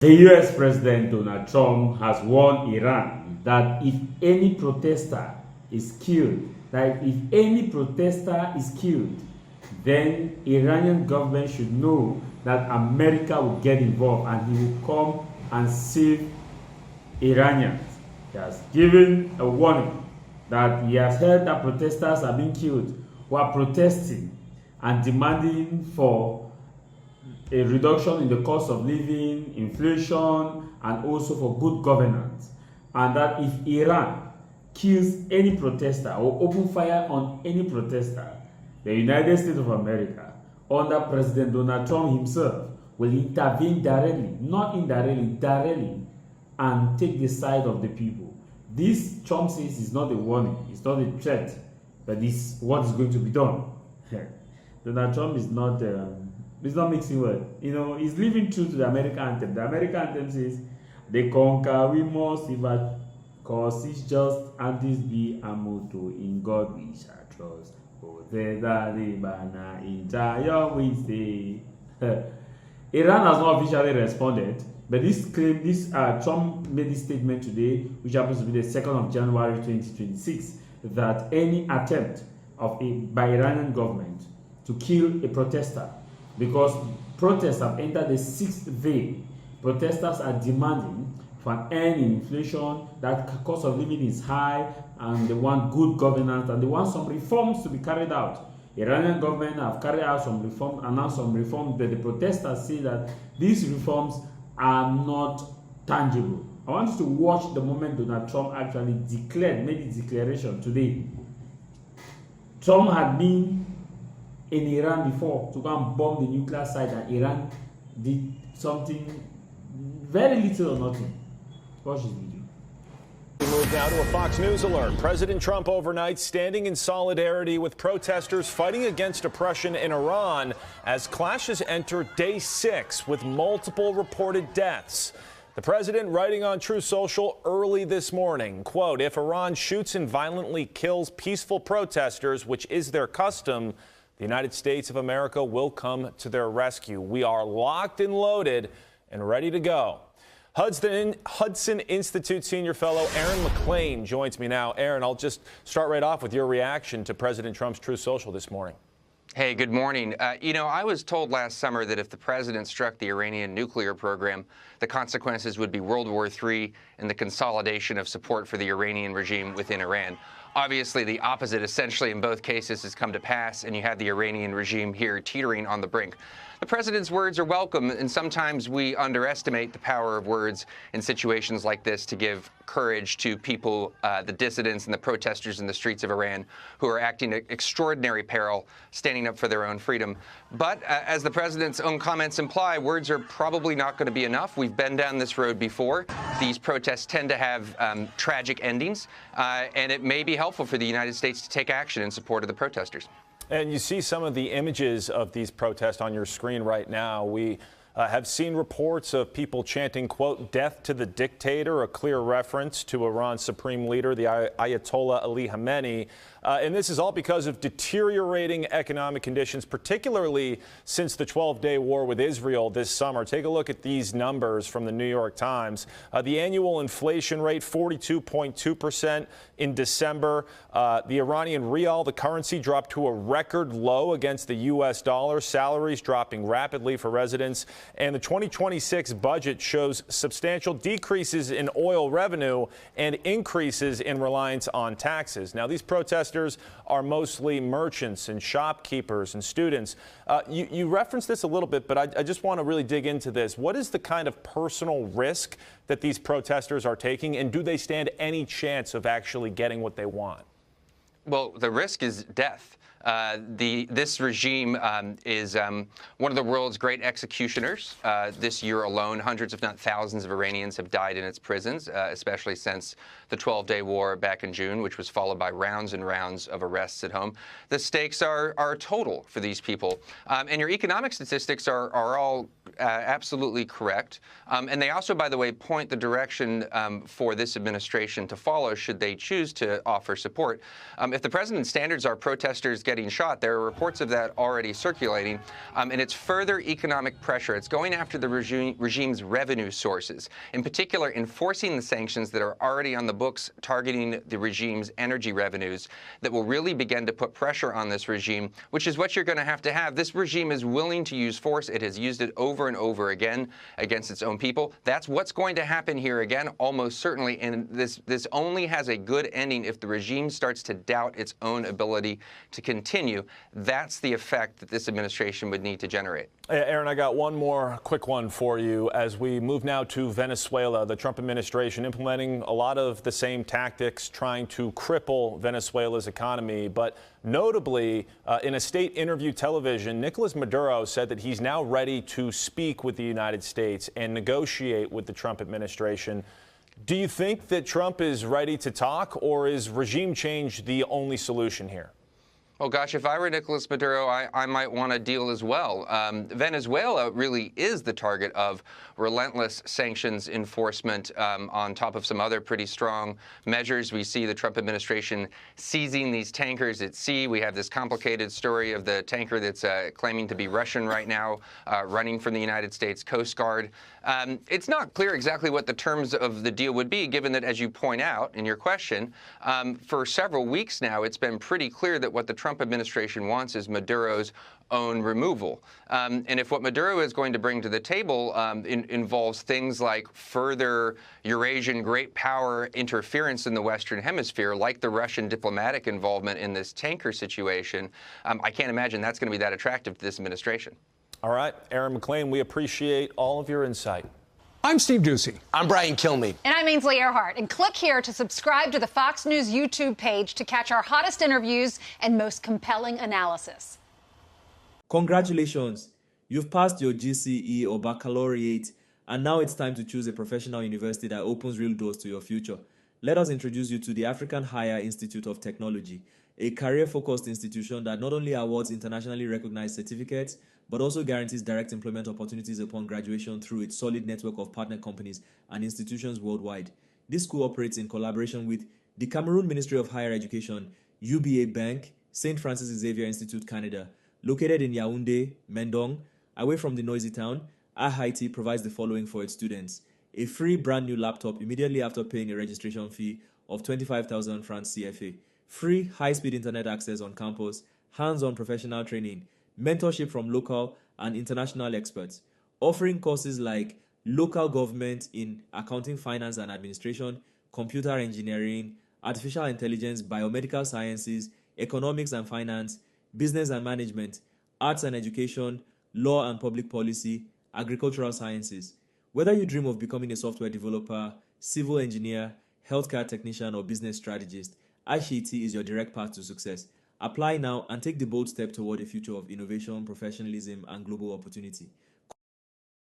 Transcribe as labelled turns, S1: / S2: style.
S1: The US President Donald Trump has warned Iran that if any protester is killed, then Iranian government should know that America will get involved and he will come and save Iranians. He has given a warning that he has heard that protesters are being killed who are protesting and demanding for a reduction in the cost of living, inflation, and also for good governance. And that if Iran kills any protester or open fire on any protester, the United States of America, under President Donald Trump himself, will intervene directly, not indirectly, directly, and take the side of the people. This, Trump says, is not a warning, it's not a threat, but it's what is going to be done. Donald Trump is not mixing well. You know, he's living true to the American anthem. The American anthem says, "They conquer, we must ever, cause it's just, and this be a motto. In God we shall trust. Oh, the banner in Zion we stay." Iran has not officially responded, but Trump made this statement today, which happens to be the 2nd of January 2026, that any attempt by Iranian government to kill a protester, because protests have entered the 6th day. Protesters are demanding for an end in inflation, that cost of living is high, and they want good governance, and they want some reforms to be carried out. Iranian government have carried out some reforms, announced some reforms, but the protesters say that these reforms are not tangible. I want you to watch the moment Donald Trump actually made his declaration today. Trump had been in Iran before to go and bomb the nuclear site, and Iran did something very little or nothing. Watch this video.
S2: We move now to a Fox News alert. President Trump overnight standing in solidarity with protesters fighting against oppression in Iran as clashes enter day 6 with multiple reported deaths. The president writing on Truth Social early this morning, quote, "If Iran shoots and violently kills peaceful protesters, which is their custom, the United States of America will come to their rescue. We are locked and loaded and ready to go." Hudson Institute Senior Fellow Aaron McClain joins me now. Aaron, I'll just start right off with your reaction to President Trump's Truth Social this morning.
S3: Hey, good morning. I was told last summer that if the president struck the Iranian nuclear program, the consequences would be World War III and the consolidation of support for the Iranian regime within Iran. Obviously, the opposite, essentially, in both cases, has come to pass, and you have the Iranian regime here teetering on the brink. The president's words are welcome, and sometimes we underestimate the power of words in situations like this to give courage to people, the dissidents and the protesters in the streets of Iran who are acting in extraordinary peril, standing up for their own freedom. But as the president's own comments imply, words are probably not going to be enough. We've been down this road before. These protests tend to have tragic endings, and it may be helpful for the United States to take action in support of the protesters.
S2: And you see some of the images of these protests on your screen right now. We have seen reports of people chanting, quote, "Death to the dictator," a clear reference to Iran's supreme leader, the Ayatollah Ali Khamenei. And this is all because of deteriorating economic conditions, particularly since the 12-day war with Israel this summer. Take a look at these numbers from the New York Times. The annual inflation rate, 42.2% in December. The Iranian rial, the currency, dropped to a record low against the U.S. dollar. Salaries dropping rapidly for residents. And the 2026 budget shows substantial decreases in oil revenue and increases in reliance on taxes. Now, these protesters are mostly merchants and shopkeepers and students. You referenced this a little bit, but I just want to really dig into this. What is the kind of personal risk that these protesters are taking, and do they stand any chance of actually getting what they want?
S3: Well, the risk is death. This regime is one of the world's great executioners. This year alone, hundreds, if not thousands, of Iranians have died in its prisons, especially since the 12-day war back in June, which was followed by rounds and rounds of arrests at home. The stakes are total for these people. And your economic statistics are all absolutely correct. And they also, by the way, point the direction for this administration to follow should they choose to offer support. If the president's standards are protesters getting shot. There are reports of that already circulating, and it's further economic pressure. It's going after the regime's revenue sources, in particular enforcing the sanctions that are already on the books targeting the regime's energy revenues that will really begin to put pressure on this regime, which is what you're going to have to have. This regime is willing to use force. It has used it over and over again against its own people. That's what's going to happen here again, almost certainly, and this only has a good ending if the regime starts to doubt its own ability to continue. That's the effect that this administration would need to generate.
S2: Aaron, I got one more quick one for you. As we move now to Venezuela, the Trump administration implementing a lot of the same tactics, trying to cripple Venezuela's economy. But notably, in a state interview television, Nicolas Maduro said that he's now ready to speak with the United States and negotiate with the Trump administration. Do you think that Trump is ready to talk, or is regime change the only solution here?
S3: Oh, gosh, if I were Nicolas Maduro, I might want a deal as well. Venezuela really is the target of relentless sanctions enforcement on top of some other pretty strong measures. We see the Trump administration seizing these tankers at sea. We have this complicated story of the tanker that's claiming to be Russian right now, running from the United States Coast Guard. It's not clear exactly what the terms of the deal would be, given that, as you point out in your question, for several weeks now, it's been pretty clear that what the Trump administration wants is Maduro's own removal. And if what Maduro is going to bring to the table involves things like further Eurasian great power interference in the Western Hemisphere, like the Russian diplomatic involvement in this tanker situation, I can't imagine that's going to be that attractive to this administration.
S2: All right, Aaron McLean, we appreciate all of your insight.
S4: I'm Steve Doocy.
S5: I'm Brian Kilmeade.
S6: And I'm Ainsley Earhart. And click here to subscribe to the Fox News YouTube page to catch our hottest interviews and most compelling analysis.
S7: Congratulations! You've passed your GCE or baccalaureate, and now it's time to choose a professional university that opens real doors to your future. Let us introduce you to the African Higher Institute of Technology, a career-focused institution that not only awards internationally recognized certificates, but also guarantees direct employment opportunities upon graduation through its solid network of partner companies and institutions worldwide. This school operates in collaboration with the Cameroon Ministry of Higher Education, UBA Bank, St. Francis Xavier Institute, Canada. Located in Yaoundé, Mendong, away from the noisy town, AHIT provides the following for its students: a free brand new laptop immediately after paying a registration fee of 25,000 francs CFA, free high-speed internet access on campus, hands-on professional training, mentorship from local and international experts, offering courses like local government in accounting, finance and administration, computer engineering, artificial intelligence, biomedical sciences, economics and finance, business and management, arts and education, law and public policy, agricultural sciences. Whether you dream of becoming a software developer, civil engineer, healthcare technician, or business strategist, IHET is your direct path to success. Apply now and take the bold step toward a future of innovation, professionalism, and global opportunity.